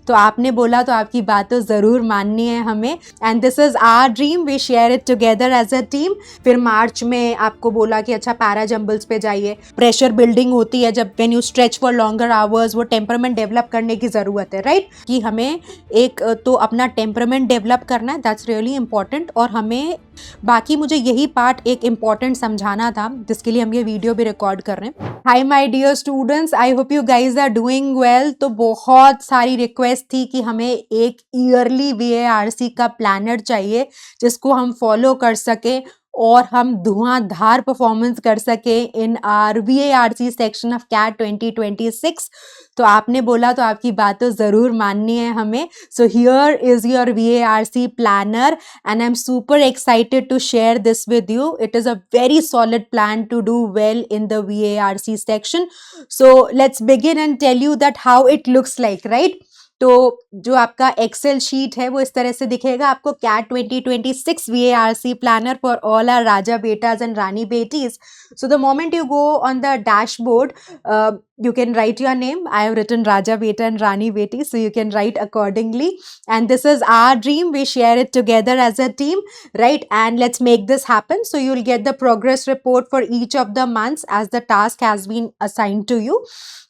तो आपने बोला तो आपकी बात तो ज़रूर माननी है हमें, and this is our dream, we share it together as a team. फिर मार्च में आपको बोला कि अच्छा पैरा जंबल्स पे जाइए, प्रेशर बिल्डिंग होती है जब when you stretch for longer hours, वो टेम्परामेंट डेवलप करने की ज़रूरत है, राइट? कि हमें एक तो अपना टेम्परामेंट डेवलप करना है, दैट्स रियली इंपॉर्टेंट। और हमें बाकी मुझे यही पार्ट एक इम्पॉर्टेंट समझाना था, जिसके लिए हम ये वीडियो भी रिकॉर्ड कर रहे हैं। Hi my dear students, I hope you guys are doing well. तो बहुत सारी रिक्वेस्ट थी कि हमें एक ईयरली VARC का प्लानर चाहिए जिसको हम फॉलो कर सके और हम धुआंधार परफॉर्मेंस कर सके in R VARC section of CAT 2026। तो आपने बोला तो आपकी बात तो ज़रूर माननी है हमें। So here is your VARC planner and I'm super excited to share this with you. It is a very solid plan to do well in the VARC section. So let's begin and tell you that how it looks like, right? तो जो आपका Excel sheet है वो इस तरह से दिखेगा आपको, CAT 2026 VARC planner for all our raja बेटाज एंड रानी बेटीज। So the moment you go on the dashboard, you can write your name. I have written Raja Beta and Rani Beti, so you can write accordingly. And this is our dream. We share it together as a team, right? And let's make this happen. So you'll get the progress report for each of the months as the task has been assigned to you.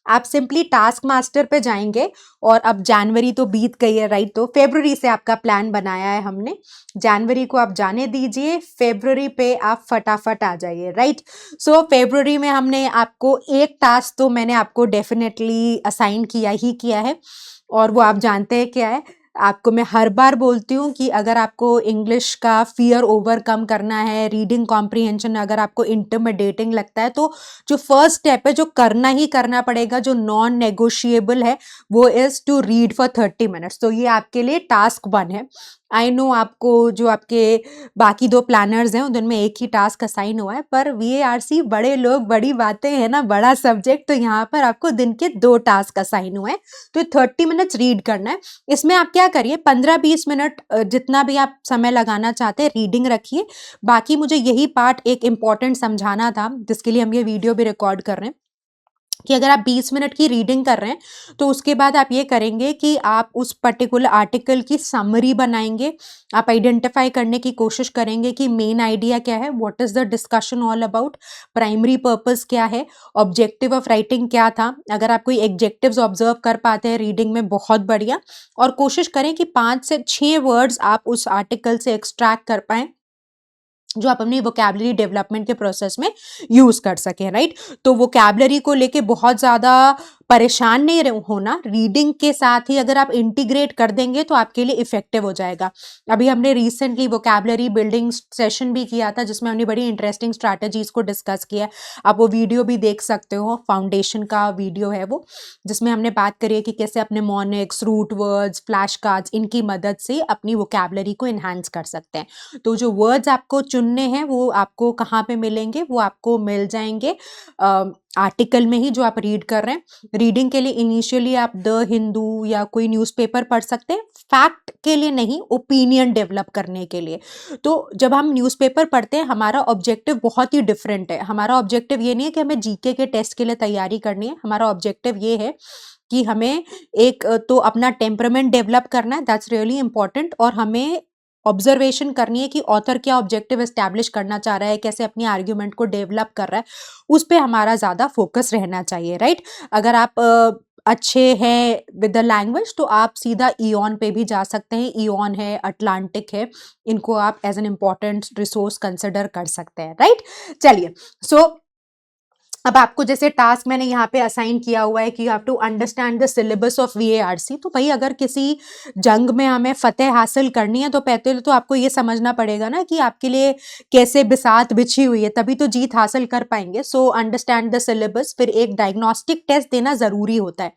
आप simply task master पे जाएंगे और अब जनवरी तो बीत गई है, right? तो फरवरी से आपका प्लान बनाया है हमने। जनवरी को आप जाने दीजिए, फरवरी पे आप फटाफट आ जाइए, राइट? सो फरवरी में हमने आपको एक टास्क तो मैंने आपको डेफिनेटली असाइन किया ही किया है, और वो आप जानते हैं क्या है। आपको मैं हर बार बोलती हूँ कि अगर आपको इंग्लिश का फियर ओवरकम करना है, रीडिंग कॉम्प्रिहेंशन अगर आपको इंटरमिडिएटिंग लगता है, तो जो फर्स्ट स्टेप है, जो करना ही करना पड़ेगा, जो नॉन नेगोशिएबल है, वो is to read for 30 minutes. तो ये आपके लिए टास्क 1 है। आई नो आपको जो आपके बाकी 2 प्लानर्स हैं उनमें एक ही टास्क असाइन हुआ है, पर VARC बड़े लोग बड़ी बातें हैं ना, बड़ा सब्जेक्ट, तो यहाँ पर आपको दिन के 2 टास्क असाइन हुए हैं। तो 30 मिनट्स रीड करना है। इसमें आप क्या करिए, 15-20 मिनट जितना भी आप समय लगाना चाहते हैं रीडिंग रखिए। बाकी मुझे यही पार्ट एक इम्पॉर्टेंट समझाना था, जिसके लिए हम ये वीडियो भी रिकॉर्ड कर रहे हैं, कि अगर आप 20 मिनट की रीडिंग कर रहे हैं तो उसके बाद आप ये करेंगे कि आप उस पर्टिकुलर आर्टिकल की समरी बनाएंगे। आप आइडेंटिफाई करने की कोशिश करेंगे कि मेन आइडिया क्या है, what is the discussion all about, primary purpose क्या है, ऑब्जेक्टिव ऑफ राइटिंग क्या था। अगर आप कोई एग्जेक्टिव्स ऑब्जर्व कर पाते हैं रीडिंग में, बहुत बढ़िया। और कोशिश करें कि 5 से 6 वर्ड्स आप उस आर्टिकल से एक्सट्रैक्ट कर पाएँ जो आप अपनी वोकैबुलरी डेवलपमेंट के प्रोसेस में यूज़ कर सकें, राइट? तो वोकैबुलरी को लेके बहुत ज़्यादा परेशान नहीं होना, रीडिंग के साथ ही अगर आप इंटीग्रेट कर देंगे तो आपके लिए इफेक्टिव हो जाएगा। अभी हमने रिसेंटली वोकैबुलरी बिल्डिंग सेशन भी किया था, जिसमें हमने बड़ी इंटरेस्टिंग स्ट्रैटेजीज को डिस्कस किया। आप वो वीडियो भी देख सकते हो, फाउंडेशन का वीडियो है वो, जिसमें हमने बात करी है कि कैसे अपने मोनिक्स, रूट वर्ड्स, फ्लैश कार्ड्स, इनकी मदद से अपनी वोकैबुलरी को इन्हांस कर सकते हैं। तो जो वर्ड्स आपको चुनने हैं वो आपको कहाँ पे मिलेंगे, वो आपको मिल जाएंगे आर्टिकल में ही जो आप रीड कर रहे हैं। रीडिंग के लिए इनिशियली आप द हिंदू या कोई न्यूज़पेपर पढ़ सकते हैं, फैक्ट के लिए नहीं, ओपिनियन डेवलप करने के लिए। तो जब हम न्यूज़पेपर पढ़ते हैं हमारा ऑब्जेक्टिव बहुत ही डिफरेंट है। हमारा ऑब्जेक्टिव ये नहीं है कि हमें जीके के टेस्ट के लिए तैयारी करनी है। हमारा ऑब्जेक्टिव ये है कि हमें एक तो अपना टेम्परामेंट डेवलप करना है, दैट्स रियली इंपॉर्टेंट। और हमें ऑब्जर्वेशन करनी है कि ऑथर क्या ऑब्जेक्टिव एस्टैब्लिश करना चाह रहा है, कैसे अपनी आर्ग्यूमेंट को डेवलप कर रहा है, उस पे हमारा ज़्यादा फोकस रहना चाहिए, राइट? अगर आप अच्छे हैं विद द लैंग्वेज तो आप सीधा ईऑन पे भी जा सकते हैं। ईऑन है, अटलांटिक है, इनको आप as an important resource consider कर सकते हैं, राइट? चलिए, सो अब आपको जैसे टास्क मैंने यहाँ पे असाइन किया हुआ है कि you have to understand the syllabus of VARC। तो भाई अगर किसी जंग में हमें फतेह हासिल करनी है तो पहले तो आपको ये समझना पड़ेगा ना कि आपके लिए कैसे बिसात बिछी हुई है, तभी तो जीत हासिल कर पाएंगे। So understand the syllabus. फिर एक डायग्नोस्टिक टेस्ट देना ज़रूरी होता है,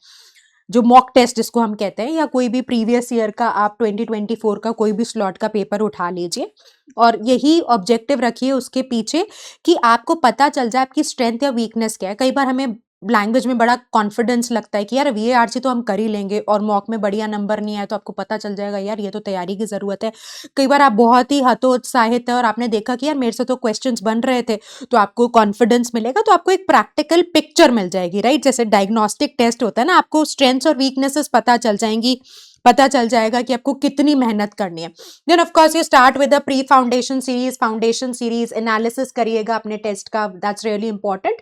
जो मॉक टेस्ट जिसको हम कहते हैं, या कोई भी प्रीवियस ईयर का आप 2024 का कोई भी स्लॉट का पेपर उठा लीजिए और यही ऑब्जेक्टिव रखिए उसके पीछे कि आपको पता चल जाए आपकी स्ट्रेंथ या वीकनेस क्या है। कई बार हमें लैंग्वेज में बड़ा कॉन्फिडेंस लगता है कि यार VARC तो हम कर ही लेंगे, और मॉक में बढ़िया नंबर नहीं आए तो आपको पता चल जाएगा यार ये तो तैयारी की ज़रूरत है। कई बार आप बहुत ही हतोत्साहित है और आपने देखा कि यार मेरे से तो क्वेश्चंस बन रहे थे, तो आपको कॉन्फिडेंस मिलेगा, तो आपको एक प्रैक्टिकल पिक्चर मिल जाएगी, राइट? जैसे डायग्नोस्टिक टेस्ट होता है ना, आपको स्ट्रेंथ्स और वीकनेसेस पता चल जाएंगी। पता चल जाएगा कि आपको कितनी मेहनत करनी है। Then of course you start with a pre foundation series analysis करिएगा अपने टेस्ट का, दैट्स रियली इंपॉर्टेंट।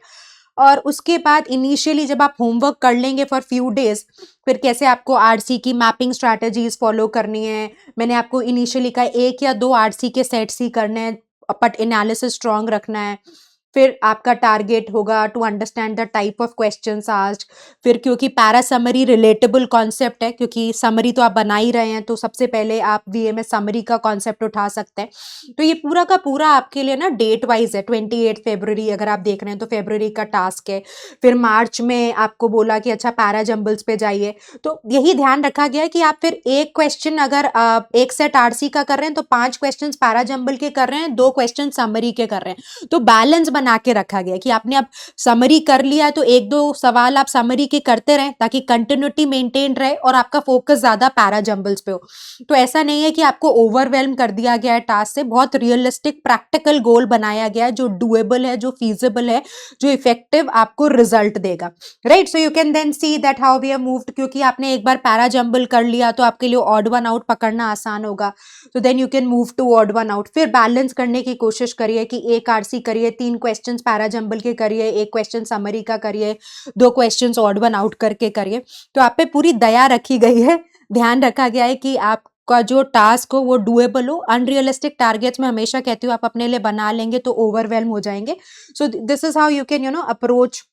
और उसके बाद इनिशियली जब आप होमवर्क कर लेंगे फॉर फ्यू डेज, फिर कैसे आपको आरसी की मैपिंग स्ट्रैटेजीज फॉलो करनी है। मैंने आपको इनिशियली का 1 या 2 आरसी के सेट्स ही करने हैं, बट एनालिसिस स्ट्रांग रखना है। फिर आपका टारगेट होगा to understand the type of questions asked. फिर क्योंकि पैरा समरी रिलेटेबल कॉन्सेप्ट है, क्योंकि समरी तो आप बना ही रहे हैं, तो सबसे पहले आप वीएमएस समरी का कॉन्सेप्ट उठा सकते हैं। तो ये पूरा का पूरा आपके लिए ना डेट वाइज है। 28 फरवरी अगर आप देख रहे हैं तो फरवरी का टास्क है। फिर मार्च में आपको बोला कि अच्छा पैरा जंबल्स पे जाइए, तो यही ध्यान रखा गया है कि आप फिर एक क्वेश्चन अगर आप एक सेट आरसी का कर रहे हैं तो 5 क्वेश्चन पैरा जंबल के कर रहे हैं, 2 क्वेश्चन समरी के कर रहे हैं। तो बैलेंस बना के रखा गया कि आपने अब समरी कर लिया तो 1-2 सवाल आप समरी के करते रहें ताकि कंटिन्यूटी मेंटेन रहे और आपका फोकस ज्यादा पैरा जंबल्स पे हो। तो ऐसा नहीं है कि आपको ओवरवेल्म कर दिया गया है टास्क से, बहुत रियलिस्टिक प्रैक्टिकल गोल बनाया गया है जो डुएबल है, जो फीजिबल है, जो इफेक्टिव आपको रिजल्ट देगा, right. So you can then see that how we have moved, क्योंकि आपने एक बार पैरा जंबल कर लिया तो आपके लिए ऑड वन आउट पकड़ना आसान होगा। तो then you can move to odd one out. फिर बैलेंस करने की कोशिश करिए कि एक आरसी करिए, 3 क्वेश्चंस पैरा जंबल के करिए, 1 क्वेश्चन समरी का करिए, 2 क्वेश्चंस ऑड वन आउट करके करिए। तो आप पे पूरी दया रखी गई है, ध्यान रखा गया है कि आपका जो टास्क हो वो डुएबल हो। अनरियलिस्टिक टारगेट्स में हमेशा कहती हूँ आप अपने लिए बना लेंगे तो ओवरवेल्म हो जाएंगे। सो this is how you can approach.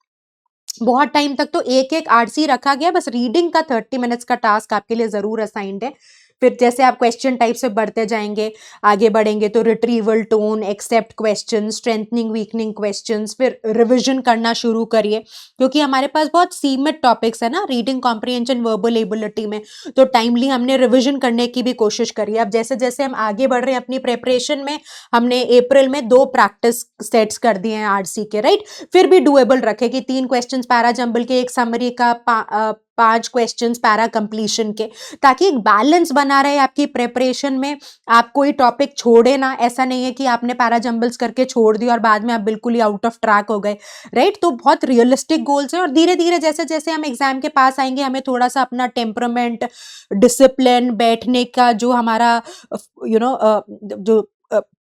बहुत टाइम तक तो एक एक आरसी रखा गया, बस रीडिंग का 30 मिनट्स का टास्क आपके लिए जरूर असाइंड है। फिर जैसे आप क्वेश्चन टाइप से बढ़ते जाएंगे, आगे बढ़ेंगे, तो retrieval tone, except question, strengthening weakening questions, फिर रिवीजन करना शुरू करिए, क्योंकि हमारे पास बहुत सीमित टॉपिक्स है ना रीडिंग कॉम्प्रिहेंशन वर्बल एबिलिटी में, तो टाइमली हमने रिवीजन करने की भी कोशिश करी। अब जैसे जैसे हम आगे बढ़ रहे हैं अपनी प्रेपरेशन में, हमने अप्रैल में 2 प्रैक्टिस सेट्स कर दिए हैं आरसी के, राइट। फिर भी डुएबल रखे कि 3 क्वेश्चन पैरा जंबल के, 1 समरी का, 5 क्वेश्चंस पैरा कंप्लीशन के, ताकि एक बैलेंस बना रहे आपकी प्रेपरेशन में। आप कोई टॉपिक छोड़े ना, ऐसा नहीं है कि आपने पैरा जंबल्स करके छोड़ दिया और बाद में आप बिल्कुल ही आउट ऑफ ट्रैक हो गए, राइट। तो बहुत रियलिस्टिक गोल्स हैं और धीरे धीरे जैसे जैसे हम एग्जाम के पास आएंगे, हमें थोड़ा सा अपना टेम्परामेंट, डिसिप्लिन, बैठने का जो हमारा जो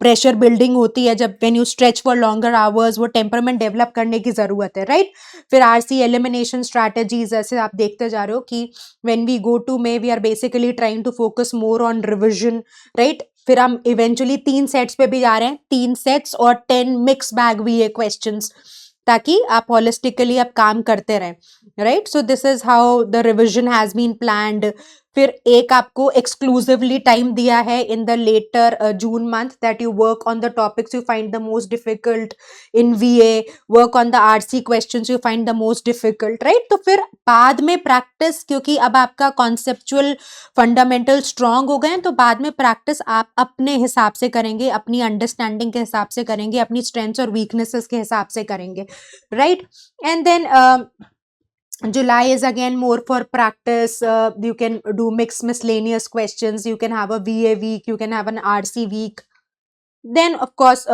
प्रेशर बिल्डिंग होती है जब when you stretch for longer hours, वो टेम्परामेंट डेवलप करने की जरूरत है, राइट। फिर आरसी एलिमिनेशन स्ट्रैटेजीज, जैसे आप देखते जा रहे हो कि when we go to May we are basically trying to focus more on revision, right. फिर हम इवेंचुअली 3 सेट्स पे भी जा रहे हैं, 3 सेट्स और 10 मिक्स बैग वीए क्वेश्चंस, ताकि आप होलिस्टिकली आप काम करते रहें, right. So this is how the revision has been planned. फिर एक आपको एक्सक्लूसिवली टाइम दिया है in the latter June month that you work on the topics you find the most difficult in VA, work on the RC questions you find the most difficult, right. तो फिर बाद में practice, क्योंकि अब आपका conceptual fundamental strong हो गए हैं, तो बाद में प्रैक्टिस आप अपने हिसाब से करेंगे, अपनी अंडरस्टैंडिंग के हिसाब से करेंगे, अपनी स्ट्रेंथ्स और वीकनेसेस के हिसाब से करेंगे, right. And then July is again more for practice. You can do mixed miscellaneous questions. You can have a VA week. You can have an RC week. Then of course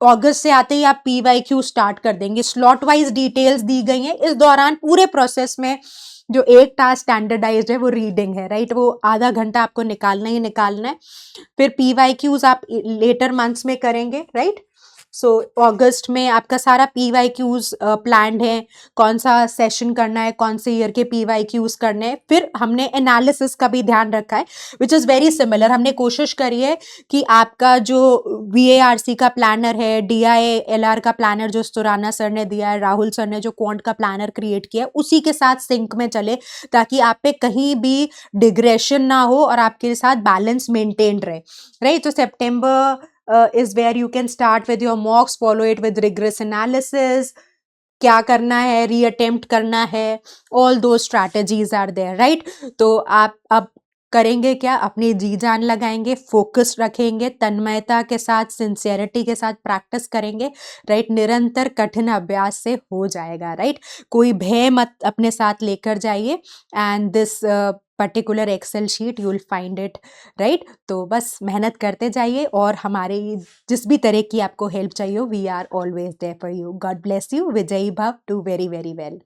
अगस्त से आते ही आप PYQ start कर देंगे। Slot wise details दी गई हैं। इस दौरान पूरे प्रोसेस में जो एक टास्क स्टैंडर्डाइज्ड है वो रीडिंग है, राइट। वो आधा घंटा आपको निकालना ही निकालना है। फिर PYQs आप लेटर मंथ्स में करेंगे, राइट। सो अगस्त में आपका सारा PYQs प्लान्ड है, कौन सा सेशन करना है, कौन से ईयर के PYQs करने हैं। फिर हमने एनालिसिस का भी ध्यान रखा है विच इज़ वेरी सिमिलर। हमने कोशिश करी है कि आपका जो VARC का प्लानर है, DILR का प्लानर जो सुराना सर ने दिया है, राहुल सर ने जो क्वांट का प्लानर क्रिएट किया है, उसी के साथ सिंक में चले, ताकि आप पे कहीं भी डिग्रेशन ना हो और आपके साथ बैलेंस मेंटेन रहे, राइट। तो सितंबर is where you can start with your mocks, follow it with rigorous analysis. क्या करना है, रीअटेम्प्ट करना है, all those strategies are there, right? तो आप अब करेंगे क्या, अपनी जी जान लगाएंगे, फोकस रखेंगे, तन्मयता के साथ, सिंसियरिटी के साथ प्रैक्टिस करेंगे, राइट। निरंतर कठिन अभ्यास से हो जाएगा, राइट। कोई भय मत अपने साथ लेकर जाइए, and this particular excel sheet you will find it, right. तो बस मेहनत करते जाइए, और हमारे जिस भी तरह की आपको हेल्प चाहिए, we are always there for you. God bless you. विजयी भव। Do very very well.